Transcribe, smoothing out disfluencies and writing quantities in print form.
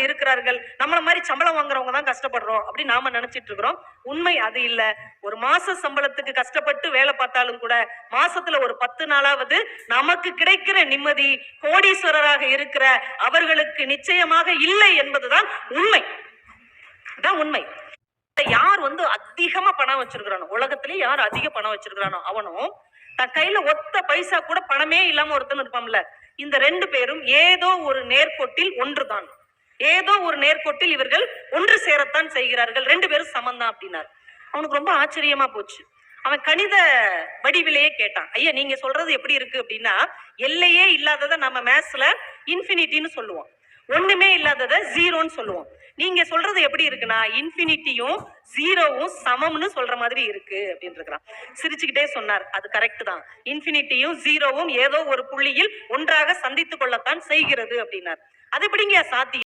இருக்கிறார்கள், நம்மள மாதிரி சம்பளம் வாங்குறவங்க தான் கஷ்டப்படுறோம் அப்படி நாம நினைச்சிட்டு இருக்கிறோம். உண்மை அது இல்ல. ஒரு மாச சம்பளத்துக்கு கஷ்டப்பட்டு வேலை பார்த்தாலும் கூட மாசத்துல ஒரு 10 நாளாவது நமக்கு கிடைக்கிற நிம்மதி கோடீஸ்வரராக இருக்கிற அவர்களுக்கு நிச்சயமாக இல்லை என்பதுதான் உண்மை. உண்மை. யார் அதிகமா பணம் வச்சிருக்கிறானோ, உலகத்திலே யார் அதிக பணம் வச்சிருக்கிறானோ அவனும் தன் கையில ஒத்த பைசா கூட பணமே இல்லாம ஒருத்தன் இருப்பான்ல. இந்த 2 பேரும் ஏதோ ஒரு நேர்கோட்டில் ஒன்றுதான். ஏதோ ஒரு நேர்கோட்டில் இவர்கள் ஒன்று சேரத்தான் செய்கிறார்கள். 2 பேரும் சமந்தான் அப்படின்னாரு. அவனுக்கு ரொம்ப ஆச்சரியமா போச்சு. அவன் கணித வடிவிலேயே கேட்டான், ஐயா நீங்க சொல்றது எப்படி இருக்கு அப்படின்னா, எல்லையே இல்லாததை நம்ம மேத்ஸ்ல இன்ஃபினிட்டின்னு சொல்லுவோம், ஒண்ணுமே இல்லாததை ஜீரோன்னு சொல்லுவோம். நீங்க சொல்றது எப்படி இருக்குன்னா இன்ஃபினிட்டியும் ஜீரோவும் சமம்னு சொல்ற மாதிரி இருக்கு அப்படின்னு இருக்கிறான். சிரிச்சுக்கிட்டே சொன்னார், அது கரெக்ட் தான், இன்ஃபினிட்டியும் ஜீரோவும் ஏதோ ஒரு புள்ளியில் ஒன்றாக சந்தித்துக் கொள்ளத்தான் செய்கிறது அப்படின்னார். அது எப்படிங்க சாத்தியம்?